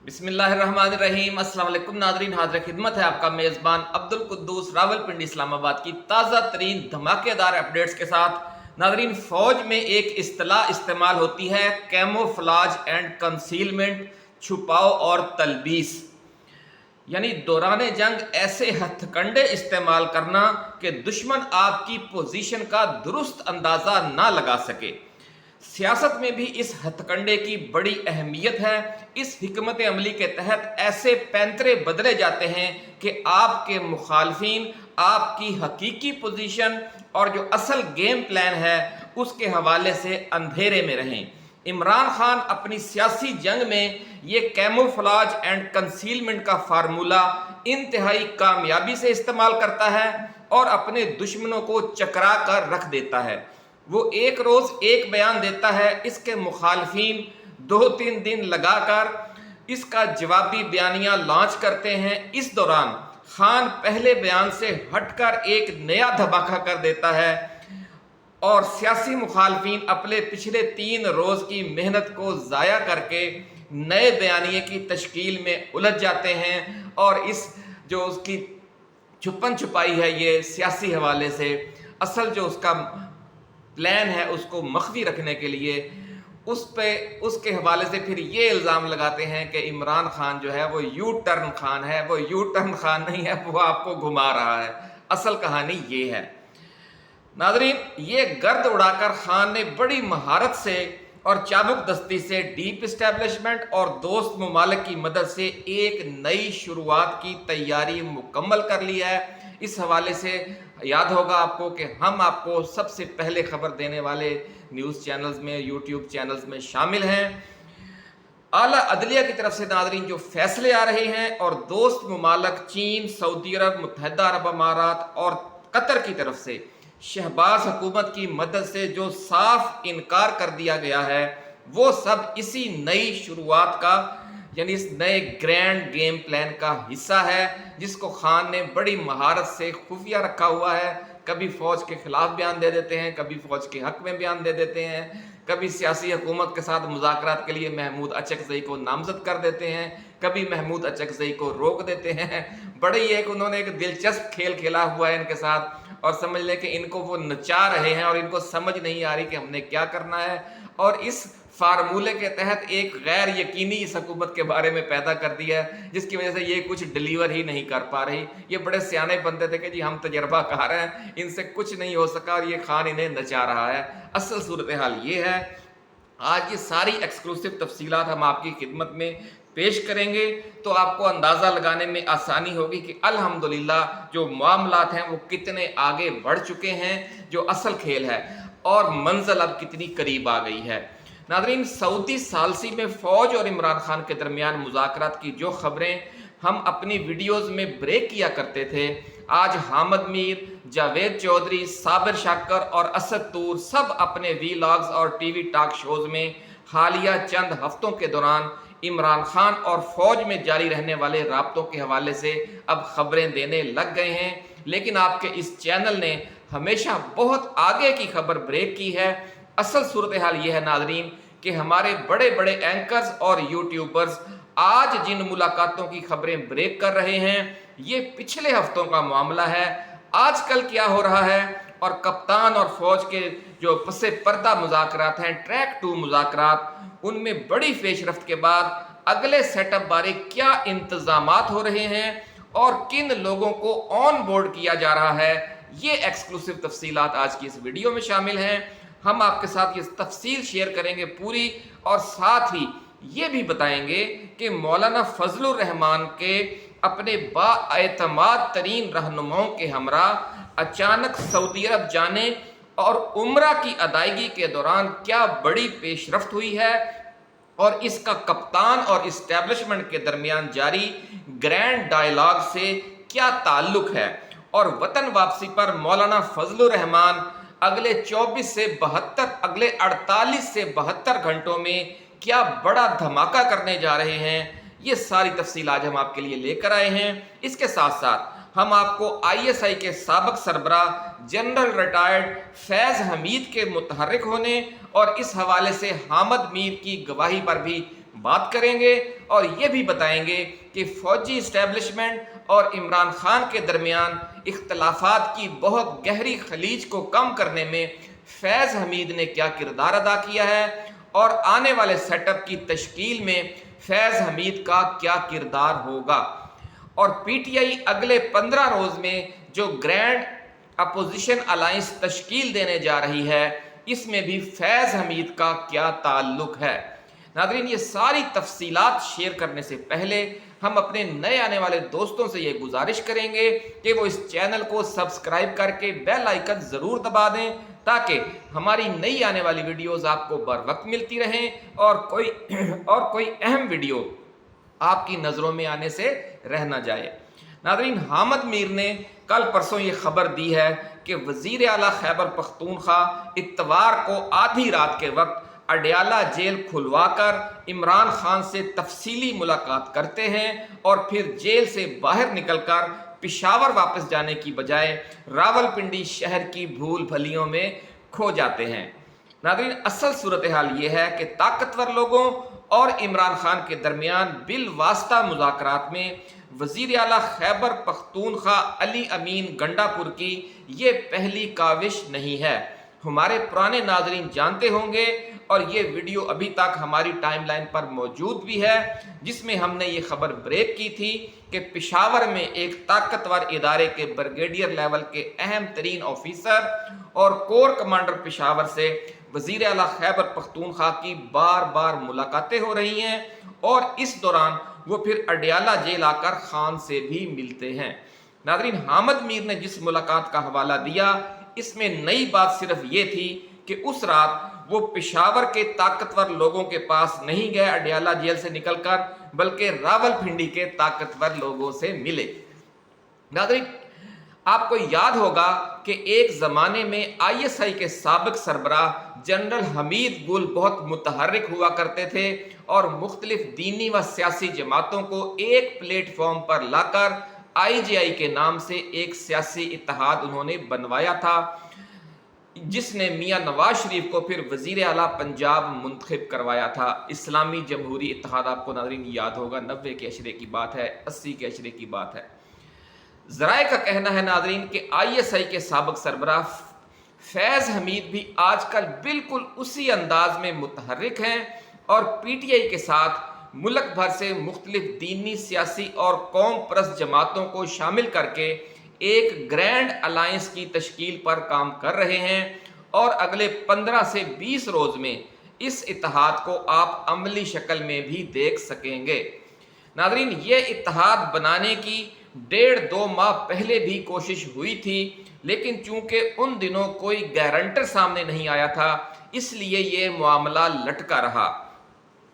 बिस्मिल्लाहिर्रहमानिर्रहीम। अस्सलाम वालेकुम नाज़रीन, हाज़िर खिदमत है आपका मेज़बान अब्दुल कुद्दूस रावलपिंडी इस्लामाबाद की ताज़ा तरीन धमाकेदार अपडेट्स के साथ। नाज़रीन, फ़ौज में एक इस्तिलाह इस्तेमाल होती है, कैमोफ्लाज एंड कंसीलमेंट, छुपाओ और तलबीस। यानी दौरान जंग ऐसे हथकंडे इस्तेमाल करना कि दुश्मन आपकी पोजीशन का दुरुस्त अंदाज़ा ना लगा सके। सियासत में भी इस हथकंडे की बड़ी अहमियत है। इस हिकमत अमली के तहत ऐसे पैंतरे बदले जाते हैं कि आपके मुखालफिन आपकी हकीकी पोजीशन और जो असल गेम प्लान है उसके हवाले से अंधेरे में रहें। इमरान खान अपनी सियासी जंग में ये कैमोफ्लाज एंड कंसीलमेंट का फार्मूला इंतहाई कामयाबी से इस्तेमाल करता है और अपने दुश्मनों को चकरा कर रख देता है। वो एक रोज़ एक बयान देता है, इसके मुखालफिन 2-3 दिन लगाकर इसका जवाबी बयानिया लॉन्च करते हैं। इस दौरान खान पहले बयान से हटकर एक नया धमाका कर देता है और सियासी मुखालफिन अपने पिछले 3 रोज़ की मेहनत को ज़ाया करके नए बयानिए की तश्कील में उलझ जाते हैं और इस जो उसकी छुपन छुपाई है ये सियासी हवाले से असल जो उसका प्लान है उसको मख्फी रखने के लिए उसके हवाले से फिर ये इल्ज़ाम लगाते हैं कि इमरान खान जो है वो यू टर्न खान है। वो यू टर्न खान नहीं है, वो आपको घुमा रहा है। असल कहानी ये है नाज़रीन, ये गर्द उड़ाकर खान ने बड़ी महारत से और चाबुक दस्ती से डीप इस्टेब्लिशमेंट और दोस्त ममालिक की मदद से एक नई शुरुआत की तैयारी मुकम्मल कर ली है। इस हवाले से याद होगा आपको कि हम आपको सबसे पहले खबर देने वाले न्यूज़ चैनल्स में, यूट्यूब चैनल्स में शामिल हैं। आला अदलिया की तरफ से नाज़रीन जो फैसले आ रहे हैं और दोस्त ममालिक चीन, सऊदी अरब, मुत्तहिदा अरब अमारात और कतर की तरफ से शहबाज हुकूमत की मदद से जो साफ इनकार कर दिया गया है, वो सब इसी नई शुरुआत का यानी इस नए ग्रैंड गेम प्लान का हिस्सा है जिसको खान ने बड़ी महारत से खुफिया रखा हुआ है। कभी फ़ौज के खिलाफ बयान दे देते हैं, कभी फ़ौज के हक में बयान दे देते हैं, कभी सियासी हुकूमत के साथ मुज़ाकरात के लिए महमूद अचकज़ई को नामज़द कर देते हैं, कभी महमूद अचकज़ई को रोक देते हैं। बड़े ही एक उन्होंने एक दिलचस्प खेल खेला हुआ है इनके साथ और समझ लें कि इनको वो नचा रहे हैं और इनको समझ नहीं आ रही कि हमने क्या करना है। और इस फार्मूले के तहत एक गैर यकीनी इस हुकूमत के बारे में पैदा कर दिया है जिसकी वजह से ये कुछ डिलीवर ही नहीं कर पा रही। ये बड़े सियाने बनते थे कि जी हम तजर्बाकार हैं, इनसे कुछ नहीं हो सका और ये खान इन्हें नचा रहा है। असल सूरत हाल ये है। आज ये सारी एक्सक्लूसिव तफसीलात हम आपकी खिदमत में पेश करेंगे तो आपको अंदाज़ा लगाने में आसानी होगी कि अल्हम्दुलिल्लाह जो मामलात हैं वो कितने आगे बढ़ चुके हैं, जो असल खेल है और मंजिल अब कितनी करीब आ गई है। नाज़रीन, सऊदी सालसी में फ़ौज और इमरान खान के दरमियान मुज़ाकरात की जो खबरें हम अपनी वीडियोज़ में ब्रेक किया करते थे, आज हामिद मीर, जावेद चौधरी, साबिर शाकर और असद तूर सब अपने वीलॉग्स और टीवी टॉक शोज़ में हालिया चंद हफ्तों के दौरान इमरान खान और फ़ौज में जारी रहने वाले राब्तों के हवाले से अब खबरें देने लग गए हैं। लेकिन आपके इस चैनल ने हमेशा बहुत आगे की खबर ब्रेक की है। असल सूरत हाल ये है नाज़रीन कि हमारे बड़े बड़े एंकर्स और यूट्यूबर्स आज जिन मुलाकातों की खबरें ब्रेक कर रहे हैं ये पिछले हफ्तों का मामला है। आजकल क्या हो रहा है और कप्तान और फौज के जो पसे पर्दा मुज़ाकरात हैं, ट्रैक 2 मुज़ाकरात, उनमें बड़ी पेशरफ्त के बाद अगले सेटअप बारे क्या इंतजामात हो रहे हैं और किन लोगों को ऑन बोर्ड किया जा रहा है, ये एक्सक्लूसिव तफसीलात आज की इस वीडियो में शामिल हैं। हम आपके साथ ये तफसील शेयर करेंगे पूरी और साथ ही ये भी बताएंगे कि मौलाना फजलुर रहमान के अपने बाएतमाद तरीन रहनुमाओं के हमरा अचानक सऊदी अरब जाने और उम्रा की अदायगी के दौरान क्या बड़ी पेशरफ्त हुई है और इसका कप्तान और इस्टेब्लिशमेंट के दरमियान जारी ग्रैंड डायलॉग से क्या ताल्लुक है और वतन वापसी पर मौलाना फजलुर रहमान अगले 48 से 72 घंटों में क्या बड़ा धमाका करने जा रहे हैं, ये सारी तफसील आज हम आपके लिए लेकर आए हैं। इसके साथ साथ हम आपको ISI के साबिक सरबरा जनरल रिटायर्ड फैज़ हमीद के मुतहर्रिक होने और इस हवाले से हामिद मीर की गवाही पर भी बात करेंगे और ये भी बताएंगे कि फौजी इस्टेब्लिशमेंट और इमरान खान के दरमियान इख्तलाफात की बहुत गहरी खलीज को कम करने में फैज़ हमीद ने क्या किरदार अदा किया है और आने वाले सेटअप की तश्कील में फैज़ हमीद का क्या किरदार होगा। और पीटीआई अगले 15 रोज़ में जो ग्रैंड अपोजिशन अलायंस तश्कील देने जा रही है, इसमें भी फैज़ हमीद का क्या ताल्लुक है। नाज़रीन, ये सारी तफसीलात शेयर करने से पहले हम अपने नए आने वाले दोस्तों से ये गुजारिश करेंगे कि वो इस चैनल को सब्सक्राइब करके बेल आइकन ज़रूर दबा दें ताकि हमारी नई आने वाली वीडियोस आपको बर वक्त मिलती रहें और कोई अहम वीडियो आपकी नज़रों में आने से रह ना जाए। नाज़रीन, हामिद मीर ने कल परसों ये खबर दी है कि वज़ीर आला खैबर पख्तूनख्वा इत्तवार को आधी रात के वक्त अडयाला जेल खुलवाकर इमरान खान से तफसीली मुलाकात करते हैं और फिर जेल से बाहर निकलकर पिशावर वापस जाने की बजाय रावलपिंडी शहर की भूल भलियों में खो जाते हैं। नाज़रीन, असल सूरत हाल ये है कि ताकतवर लोगों और इमरान खान के दरमियान बिल वास्ता मुज़ाकरात में वज़ीर आला खैबर पख्तूनख्वा अली अमीन गंडापुर की ये पहली काविश नहीं है। हमारे पुराने नाज़रीन जानते होंगे और ये वीडियो अभी तक हमारी टाइमलाइन पर मौजूद भी है, जिसमें हमने ये खबर ब्रेक की थी कि पेशावर में एक ताकतवर इदारे के ब्रिगेडियर लेवल के अहम तरीन ऑफिसर और कोर कमांडर पेशावर से वज़ीर आला खैबर पख्तूनख्वा की बार बार मुलाकातें हो रही हैं और इस दौरान वो फिर अडयाला जेल आकर खान से भी मिलते हैं। नाज़रीन, हामिद मीर ने जिस मुलाकात का हवाला दिया, इसमें नई बात सिर्फ ये थी कि उस रात वो पेशावर के ताकतवर लोगों के पास नहीं गए अडयाला जेल से निकलकर, बल्कि रावलपिंडी के ताकतवर लोगों से मिले। नाज़रीन, आपको याद होगा कि एक ज़माने में आईएसआई के साबिक सरबराह जनरल हमीद गुल बहुत मुतहर्रिक हुआ करते थे और मुख्तलिफ दीनी व सियासी जमातों को एक प्लेटफॉर्म पर लाकर आईजीआई के नाम से एक सियासी इत्तेहाद उन्होंने बनवाया था, जिसने मियां नवाज शरीफ को फिर वज़ीर आला पंजाब मुंतखब करवाया था। इस्लामी जमहूरी इत्तेहाद आपको नाज़रीन याद होगा, 90 के अशरे की बात है, 80 के अशरे की बात है। ज़राए का कहना है नाज़रीन कि आईएसआई के साबिक सरबराह फैज़ हमीद भी आजकल बिल्कुल उसी अंदाज में मुतहर्रिक हैं और पीटीआई के साथ मुल्क भर से मुख्तलिफ दीनी, सियासी और कौम परस्त जमातों को शामिल करके एक ग्रैंड अलायंस की तश्कील पर काम कर रहे हैं और अगले 15 से 20 रोज़ में इस इत्तेहाद को आप अमली शक्ल में भी देख सकेंगे। नाज़रीन, ये इत्तेहाद बनाने की 1.5-2 माह पहले भी कोशिश हुई थी, लेकिन चूंकि उन दिनों कोई गारंटर सामने नहीं आया था, इसलिए ये मामला लटका रहा।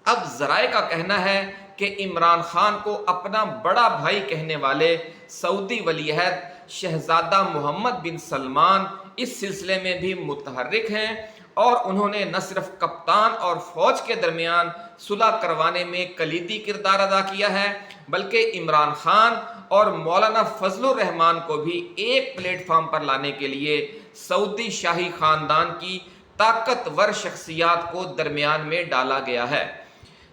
अब ज़राए का कहना है कि इमरान खान को अपना बड़ा भाई कहने वाले सऊदी वलीअहद शहजादा मोहम्मद बिन सलमान इस सिलसिले में भी मुतहर्रिक हैं और उन्होंने न सिर्फ कप्तान और फौज के दरमियान सुलह करवाने में कलीदी किरदार अदा किया है, बल्कि इमरान खान और मौलाना फजलुर रहमान को भी एक प्लेटफॉर्म पर लाने के लिए सऊदी शाही खानदान की ताकतवर शख्सियात को दरमियान में डाला गया है।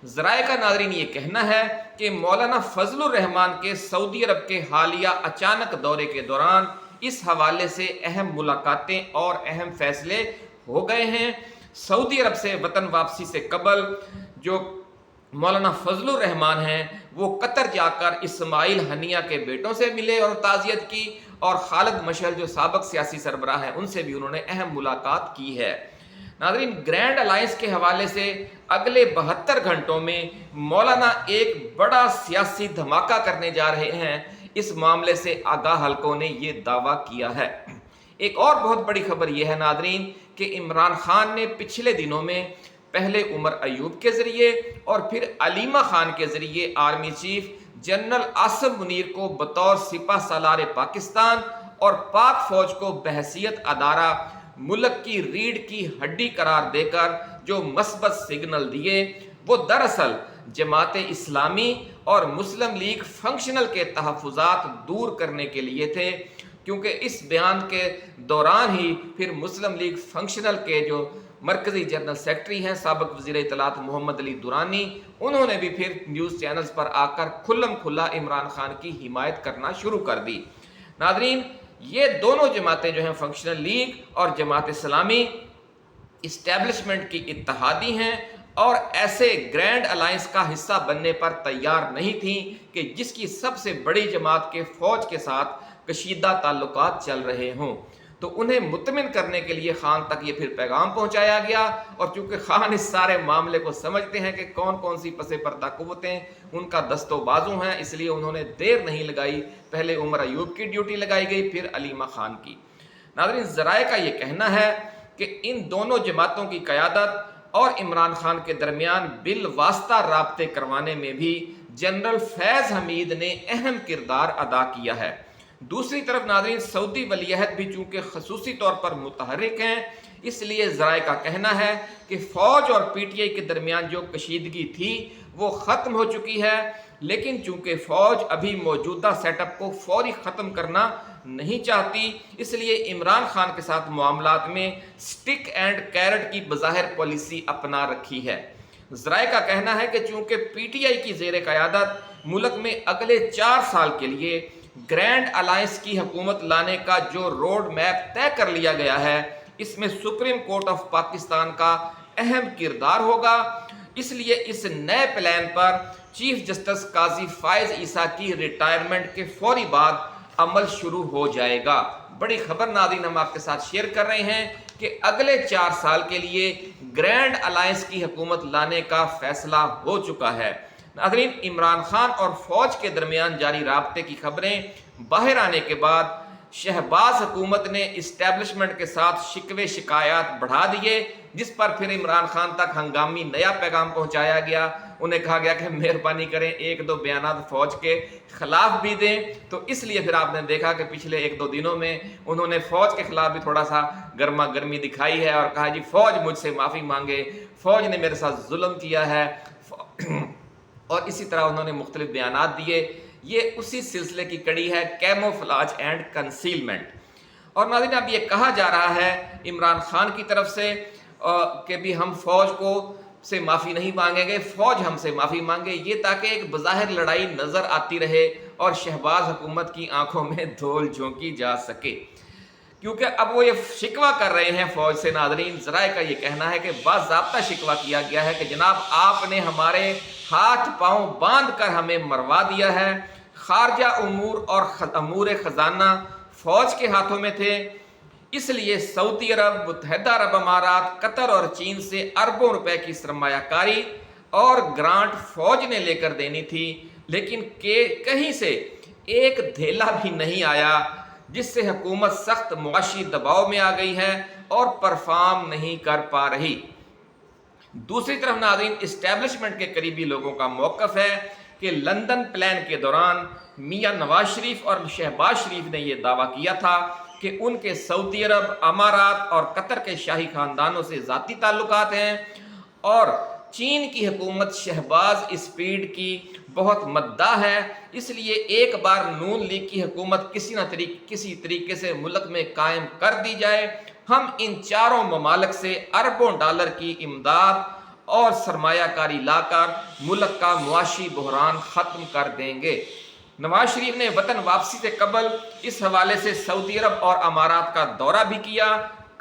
ज़राए का नाज़रीन ये कहना है कि मौलाना फजलुर रहमान के सऊदी अरब के हालिया अचानक दौरे के दौरान इस हवाले से अहम मुलाकातें और अहम फैसले हो गए हैं। सऊदी अरब से वतन वापसी से कबल जो मौलाना फजलुर रहमान हैं वो कतर जाकर इस्माइल हनिया के बेटों से मिले और ताज़ियत की, और खालिद मशअल जो साबिक सियासी सरबराह हैं उनसे भी उन्होंने अहम मुलाकात की है। नाज़रीन, ग्रैंड अलायंस के हवाले से अगले 72 घंटों में मौलाना एक बड़ा सियासी धमाका करने जा रहे हैं, इस मामले से आगाह हलकों ने ये दावा किया है। एक और बहुत बड़ी खबर यह है नाज़रीन कि इमरान खान ने पिछले दिनों में पहले उमर अयूब के ज़रिए और फिर अलीमा खान के ज़रिए army chief general Asim Munir को बतौर सिपा सालार पाकिस्तान और पाक फौज को बहसियत अदारा मुल्क की रीढ़ की हड्डी करार देकर जो मस्बत सिग्नल दिए, वो दरअसल जमात इस्लामी और मुस्लिम लीग फंक्शनल के तहफ़्फ़ुज़ात दूर करने के लिए थे, क्योंकि इस बयान के दौरान ही फिर मुस्लिम लीग फंक्शनल के जो मरकज़ी जनरल सेक्रेटरी हैं साबिक़ वज़ीर इत्तलात मोहम्मद अली दुरानी, उन्होंने भी फिर न्यूज़ चैनल्स पर आकर खुल्लम खुल्ला इमरान खान की हिमायत करना शुरू कर दी। नादरीन, ये दोनों जमातें जो हैं फंक्शनल लीग और जमात इस्लामी इस्टेब्लिशमेंट की इत्तहादी हैं और ऐसे ग्रैंड अलायंस का हिस्सा बनने पर तैयार नहीं थी कि जिसकी सबसे बड़ी जमात के फौज के साथ कशीदा ताल्लुकात चल रहे हों। तो उन्हें मुतमिन करने के लिए खान तक ये फिर पैगाम पहुंचाया गया, और चूंकि खान इस सारे मामले को समझते हैं कि कौन कौन सी पसे पर्दा कुव्वतें उनका दस्तो बाजू हैं, इसलिए उन्होंने देर नहीं लगाई। पहले उमर अयूब की ड्यूटी लगाई गई, फिर अलीमा खान की। नाज़रीन, ज़राए का ये कहना है कि इन दोनों जमातों की क़यादत और इमरान खान के दरमियान बिल वास्ता राब्ते करवाने में भी जनरल फैज़ हमीद ने अहम किरदार अदा किया है। दूसरी तरफ नाज़रीन, सऊदी वलीअहद भी चूँकि खसूसी तौर पर मुतहर्रिक हैं, इसलिए ज़राए का कहना है कि फ़ौज और PTI के दरमियान जो कशीदगी थी वो ख़त्म हो चुकी है, लेकिन चूँकि फ़ौज अभी मौजूदा सेटअप को फौरी ख़त्म करना नहीं चाहती, इसलिए इमरान खान के साथ मामलात में स्टिक एंड कैरेट की बज़ाहिर पॉलिसी अपना रखी है। ज़राए का कहना है कि चूँकि PTI की ज़ेर क़यादत मुल्क में अगले 4 साल के लिए ग्रैंड अलायंस की हुकूमत लाने का जो रोड मैप तय कर लिया गया है, इसमें सुप्रीम कोर्ट ऑफ पाकिस्तान का अहम किरदार होगा, इसलिए इस नए प्लान पर चीफ जस्टिस काजी फायज ईसा की रिटायरमेंट के फौरी बाद अमल शुरू हो जाएगा। बड़ी खबर नाज़रीन हम आपके साथ शेयर कर रहे हैं कि अगले 4 साल के लिए ग्रैंड अलायंस की हुकूमत लाने का फैसला हो चुका है। नाज़रीन, इमरान खान और फौज के दरमियान जारी राब्ते की खबरें बाहर आने के बाद शहबाज हुकूमत ने इस्टेब्लिशमेंट के साथ शिकवे शिकायत बढ़ा दिए, जिस पर फिर इमरान खान तक हंगामी नया पैगाम पहुंचाया गया। उन्हें कहा गया कि मेहरबानी करें 1-2 बयानात फौज के खिलाफ भी दें। तो इसलिए फिर आपने देखा कि पिछले 1-2 दिनों में उन्होंने फौज के खिलाफ भी थोड़ा सा गर्मा गर्मी दिखाई है और कहा जी फौज मुझसे माफ़ी मांगे, फौज ने मेरे साथ जुल्म किया है, और इसी तरह उन्होंने मुख्तलिफ बयानात दिए। ये उसी सिलसिले की कड़ी है, कैमोफ्लाज एंड कंसीलमेंट। और नाज़रीन, अब ये कहा जा रहा है इमरान खान की तरफ से कि भी हम फौज को से माफ़ी नहीं मांगेंगे, फौज हमसे माफ़ी मांगे, ये ताकि एक बज़ाहिर लड़ाई नज़र आती रहे और शहबाज हुकूमत की आंखों में धूल झोंकी जा सके। क्योंकि अब वो ये शिकवा कर रहे हैं फौज से। नाज़रीन, ज़राए का ये कहना है कि बाज़ाब्ता शिकवा किया गया है कि जनाब आपने हमारे हाथ पांव बांध कर हमें मरवा दिया है। खारजा उमूर और अमूर ख़जाना फौज के हाथों में थे, इसलिए सऊदी अरब, मुत्तहिदा अरब अमारात, कतर और चीन से अरबों रुपए की सरमायाकारी और ग्रांट फौज ने लेकर देनी थी, लेकिन कहीं से एक धेला भी नहीं आया, जिससे हुकूमत सख्त मुआशी दबाव में आ गई है और परफॉर्म नहीं कर पा रही। दूसरी तरफ नाज़रीन, इस्टेब्लिशमेंट के करीबी लोगों का मौक़िफ़ है कि लंदन प्लान के दौरान मियां नवाज शरीफ और शहबाज शरीफ ने यह दावा किया था कि उनके सऊदी अरब, अमारात और कतर के शाही ख़ानदानों से ज़ाती ताल्लुकात हैं और चीन की हुकूमत शहबाज स्पीड की बहुत मद्दा है, इसलिए एक बार नून लीग की हुकूमत किसी तरीके से मुल्क में कायम कर दी जाए, हम इन चारों ममालिक से अरबों डॉलर की इमदाद और सरमायाकारी लाकर मुल्क का मुआशी बहरान ख़त्म कर देंगे। नवाज शरीफ ने वतन वापसी से कबल इस हवाले से सऊदी अरब और अमारात का दौरा भी किया,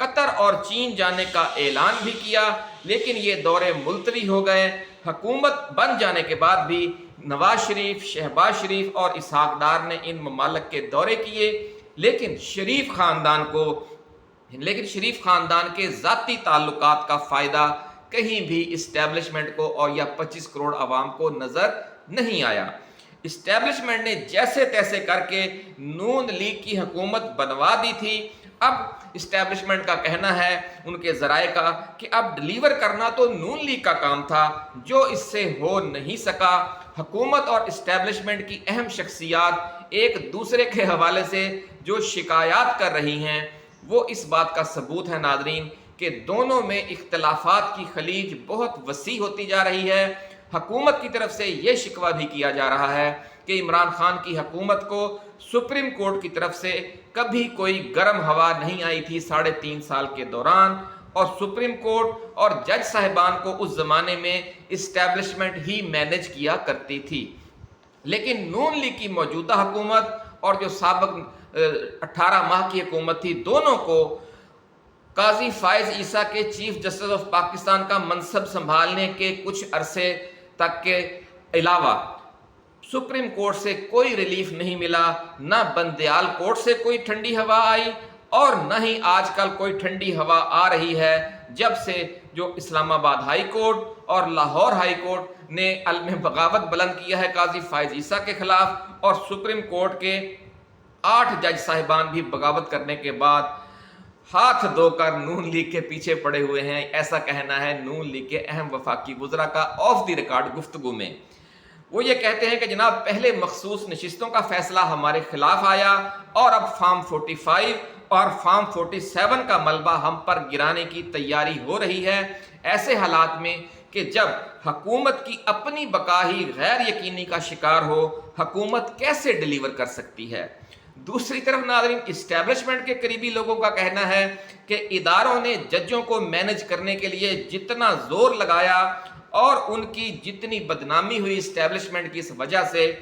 कतर और चीन जाने का ऐलान भी किया, लेकिन ये दौरे मुलतवी हो गए। हुकूमत बन जाने के बाद भी नवाज शरीफ, शहबाज शरीफ और इसहाक डार ने इन ममालिक के दौरे किए, लेकिन शरीफ ख़ानदान के ज़ाती ताल्लुकात का फ़ायदा कहीं भी इस्टेब्लिशमेंट को और या 25 करोड़ आवाम को नज़र नहीं आया। इस्टेब्लिशमेंट ने जैसे तैसे करके नून लीग की हुकूमत बनवा दी थी। अब इस्टेब्लिशमेंट का कहना है, उनके ज़राए का, कि अब डिलीवर करना तो नून लीग का काम था, जो इससे हो नहीं सका। हुकूमत और इस्टेब्लिशमेंट की अहम शख्सियात एक दूसरे के हवाले से जो शिकायत कर रही हैं, वो इस बात का सबूत है नाज़रीन कि दोनों में इख्तलाफात की खलीज बहुत वसी होती जा रही है। हुकूमत की तरफ से ये शिकवा भी किया जा रहा है कि इमरान खान की हुकूमत को सुप्रीम कोर्ट की तरफ से कभी कोई गर्म हवा नहीं आई थी 3.5 साल के दौरान, اور سپریم کورٹ اور جج صاحبان کو اس زمانے میں اسٹیبلشمنٹ ہی مینج کیا کرتی تھی۔ لیکن نون لیگ کی موجودہ حکومت اور جو سابق 18 ماہ کی حکومت تھی، دونوں کو قاضی فائز عیسیٰ کے چیف جسٹس آف پاکستان کا منصب سنبھالنے کے کچھ عرصے تک کے علاوہ سپریم کورٹ سے کوئی ریلیف نہیں ملا، نہ بندیال کورٹ سے کوئی ٹھنڈی ہوا آئی اور نہ ہی آج کل کوئی ٹھنڈی ہوا آ رہی ہے جب سے جو اسلام آباد ہائی کورٹ اور لاہور ہائی کورٹ نے علم بغاوت بلند کیا ہے قاضی فائز عیسیٰ کے خلاف، اور سپریم کورٹ کے 8 جج صاحبان بھی بغاوت کرنے کے بعد ہاتھ دھو کر نون لیگ کے پیچھے پڑے ہوئے ہیں۔ ایسا کہنا ہے نون لیگ کے اہم وفاقی وزراء کا آف دی ریکارڈ گفتگو میں۔ وہ یہ کہتے ہیں کہ جناب پہلے مخصوص نشستوں کا فیصلہ ہمارے خلاف آیا اور اب فارم 45 اور فارم 47 کا ملبہ ہم پر گرانے کی تیاری ہو رہی ہے۔ ایسے حالات میں کہ جب حکومت کی اپنی بقا ہی غیر یقینی کا شکار ہو، حکومت کیسے ڈیلیور کر سکتی ہے؟ دوسری طرف ناظرین، اسٹیبلشمنٹ کے قریبی لوگوں کا کہنا ہے کہ اداروں نے ججوں کو مینج کرنے کے لیے جتنا زور لگایا اور ان کی جتنی بدنامی ہوئی اسٹیبلشمنٹ کی اس وجہ سے،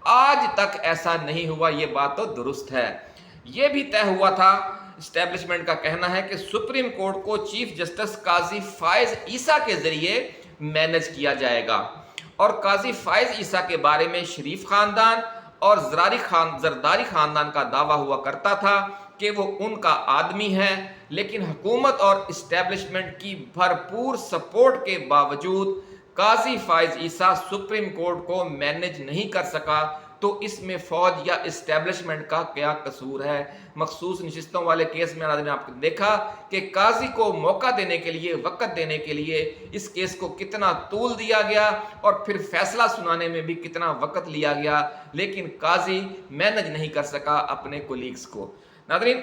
آج تک ایسا نہیں ہوا۔ یہ بات تو درست ہے۔ یہ بھی طے ہوا تھا، اسٹیبلشمنٹ کا کہنا ہے کہ سپریم کورٹ کو چیف جسٹس قاضی فائز عیسیٰ کے ذریعے مینج کیا جائے گا، اور قاضی فائز عیسیٰ کے بارے میں شریف خاندان اور زرداری خاندان کا دعویٰ ہوا کرتا تھا کہ وہ ان کا آدمی ہے، لیکن حکومت اور اسٹیبلشمنٹ کی بھرپور سپورٹ کے باوجود قاضی فائز عیسیٰ سپریم کورٹ کو مینج نہیں کر سکا۔ تو اس میں فوج یا اسٹیبلشمنٹ کا کیا قصور ہے؟ مخصوص نشستوں والے کیس میں آدمی آپ نے دیکھا کہ قاضی کو موقع دینے کے لیے، وقت دینے کے لیے اس کیس کو کتنا طول دیا گیا اور پھر فیصلہ سنانے میں بھی کتنا وقت لیا گیا، لیکن قاضی مینج نہیں کر سکا اپنے کولیگز کو۔ ناظرین،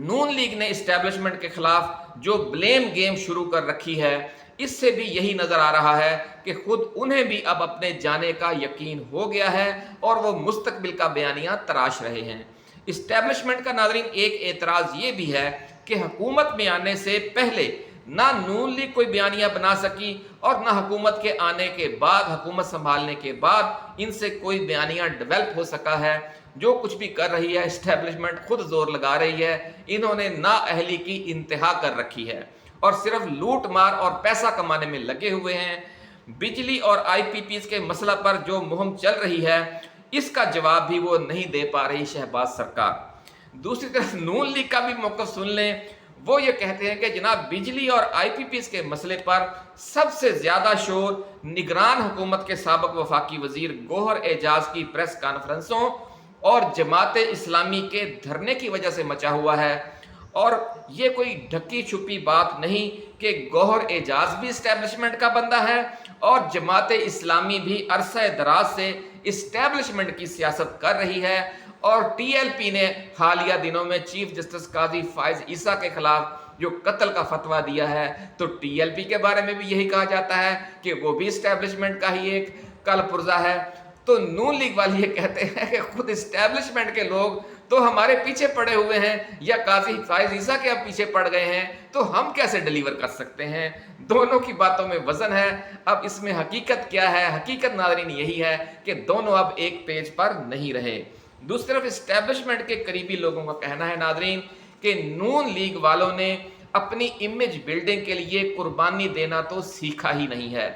نون لیگ نے اسٹیبلشمنٹ کے خلاف جو بلیم گیم شروع کر رکھی ہے، اس سے بھی یہی نظر آ رہا ہے کہ خود انہیں بھی اب اپنے جانے کا یقین ہو گیا ہے اور وہ مستقبل کا بیانیہ تراش رہے ہیں۔ اسٹیبلشمنٹ کا ناظرین ایک اعتراض یہ بھی ہے کہ حکومت میں آنے سے پہلے نہ نون لیگ کوئی بیانیہ بنا سکی اور نہ حکومت کے آنے کے بعد، حکومت سنبھالنے کے بعد ان سے کوئی بیانیہ ڈیولپ ہو سکا ہے۔ جو کچھ بھی کر رہی ہے اسٹیبلشمنٹ خود زور لگا رہی ہے، انہوں نے نااہلی کی انتہا کر رکھی ہے اور صرف لوٹ مار اور پیسہ کمانے میں لگے ہوئے ہیں۔ بجلی اور آئی پی پیز کے مسئلہ پر جو مہم چل رہی ہے، اس کا جواب بھی وہ نہیں دے پا رہی شہباز سرکار۔ دوسری طرف نون لیگ کا بھی موقف سن لیں، وہ یہ کہتے ہیں کہ جناب بجلی اور آئی پی پیز کے مسئلے پر سب سے زیادہ شور نگران حکومت کے سابق وفاقی وزیر گوہر اعجاز کی پریس کانفرنسوں اور جماعت اسلامی کے دھرنے کی وجہ سے مچا ہوا ہے، اور یہ کوئی ڈھکی چھپی بات نہیں کہ گوہر اعجاز بھی اسٹیبلشمنٹ کا بندہ ہے اور جماعت اسلامی بھی عرصہ دراز سے اسٹیبلشمنٹ کی سیاست کر رہی ہے، اور ٹی ایل پی نے حالیہ دنوں میں چیف جسٹس قاضی فائز عیسیٰ کے خلاف جو قتل کا فتویٰ دیا ہے، تو ٹی ایل پی کے بارے میں بھی یہی کہا جاتا ہے کہ وہ بھی اسٹیبلشمنٹ کا ہی ایک کل پرزہ ہے۔ تو نون لیگ والے یہ کہتے ہیں کہ خود اسٹیبلشمنٹ کے لوگ تو ہمارے پیچھے پڑے ہوئے ہیں یا قاضی فائز عیسیٰ کے اب پیچھے پڑ گئے ہیں، تو ہم کیسے ڈیلیور کر سکتے ہیں؟ دونوں کی باتوں میں وزن ہے۔ اب اس میں حقیقت کیا ہے؟ حقیقت ناظرین یہی ہے کہ دونوں اب ایک پیج پر نہیں رہے۔ دوسری طرف اسٹیبلشمنٹ کے قریبی لوگوں کا کہنا ہے ناظرین کہ نون لیگ والوں نے اپنی امیج بلڈنگ کے لیے قربانی دینا تو سیکھا ہی نہیں ہے۔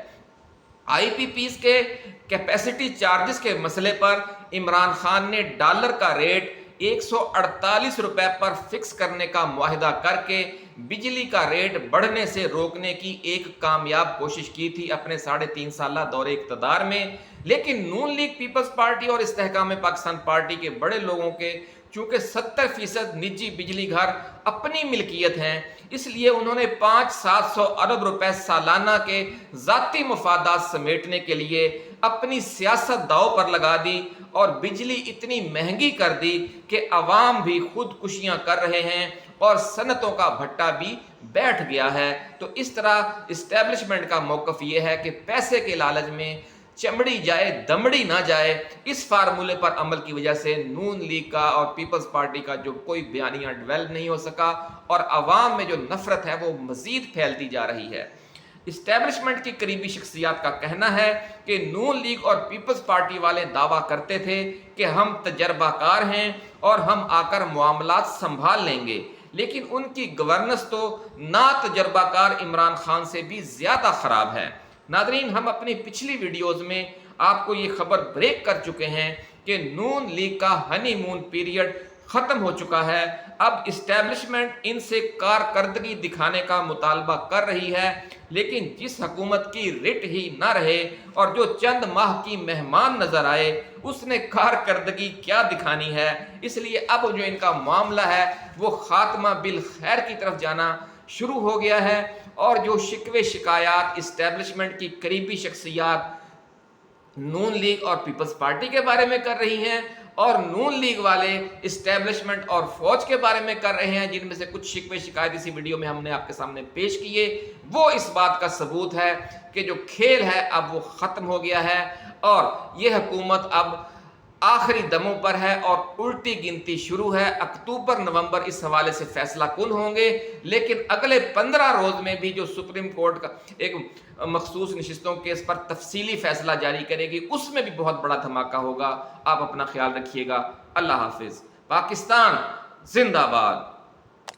آئی پی پیز کے کیپیسٹی چارجز کے مسئلے پر عمران خان نے ڈالر کا ریٹ 148 روپے پر فکس کرنے کا معاہدہ کر کے بجلی کا ریٹ بڑھنے سے روکنے کی ایک کامیاب کوشش کی تھی اپنے 3.5 سالہ دور اقتدار میں، لیکن نون لیگ، پیپلز پارٹی اور استحکام پاکستان پارٹی کے بڑے لوگوں کے چونکہ 70% نجی بجلی گھر اپنی ملکیت ہیں، اس لیے انہوں نے 500-700 ارب روپے سالانہ کے ذاتی مفادات سمیٹنے کے لیے اپنی سیاست داؤ پر لگا دی اور بجلی اتنی مہنگی کر دی کہ عوام بھی خودکشیاں کر رہے ہیں اور صنعتوں کا بھٹا بھی بیٹھ گیا ہے۔ تو اس طرح اسٹیبلشمنٹ کا موقف یہ ہے کہ پیسے کے لالچ میں चमड़ी जाए दमड़ी ना जाए, इस फार्मूले पर अमल की वजह से नून लीग का और पीपल्स पार्टी का जो कोई बयानिया डेवलप नहीं हो सका और अवाम में जो नफरत है वो मजीद फैलती जा रही है। इस्टेब्लिशमेंट की करीबी शख्सियात का कहना है कि नून लीग और पीपल्स पार्टी वाले दावा करते थे कि हम तजर्बाकार हैं और हम आकर मामलात संभाल लेंगे, लेकिन उनकी गवर्नेंस तो ना तजर्बाकार इमरान खान से भी ज़्यादा ख़राब है। नादरीन, हम अपनी पिछली वीडियोज़ में आपको ये खबर ब्रेक कर चुके हैं कि नून लीग का हनीमून पीरियड ख़त्म हो चुका है। अब इस्टेब्लिशमेंट इनसे कारकर्दगी दिखाने का मुतालबा कर रही है, लेकिन जिस हुकूमत की रिट ही ना रहे और जो चंद माह की मेहमान नजर आए उसने कारकर्दगी क्या दिखानी है। इसलिए अब जो इनका मामला है वो खात्मा बिल खैर की तरफ जाना शुरू हो गया है और जो शिकवे शिकायत इस्टेब्लिशमेंट की करीबी शख्सियात नून लीग और पीपल्स पार्टी के बारे में कर रही हैं और नून लीग वाले इस्टेब्लिशमेंट और फौज के बारे में कर रहे हैं, जिनमें से कुछ शिकवे शिकायत इसी वीडियो में हमने आपके सामने पेश किए, वो इस बात का सबूत है कि जो खेल है अब वो ख़त्म हो गया है और ये हुकूमत अब आखिरी दमों पर है और उल्टी गिनती शुरू है। अक्टूबर नवंबर इस हवाले से फैसला कुन होंगे, लेकिन अगले 15 रोज में भी जो सुप्रीम कोर्ट का एक मखसूस नशिस्तों केस पर तफसीली फैसला जारी करेगी उसमें भी बहुत बड़ा धमाका होगा। आप अपना ख्याल रखिएगा। अल्लाह हाफिज। पाकिस्तान जिंदाबाद।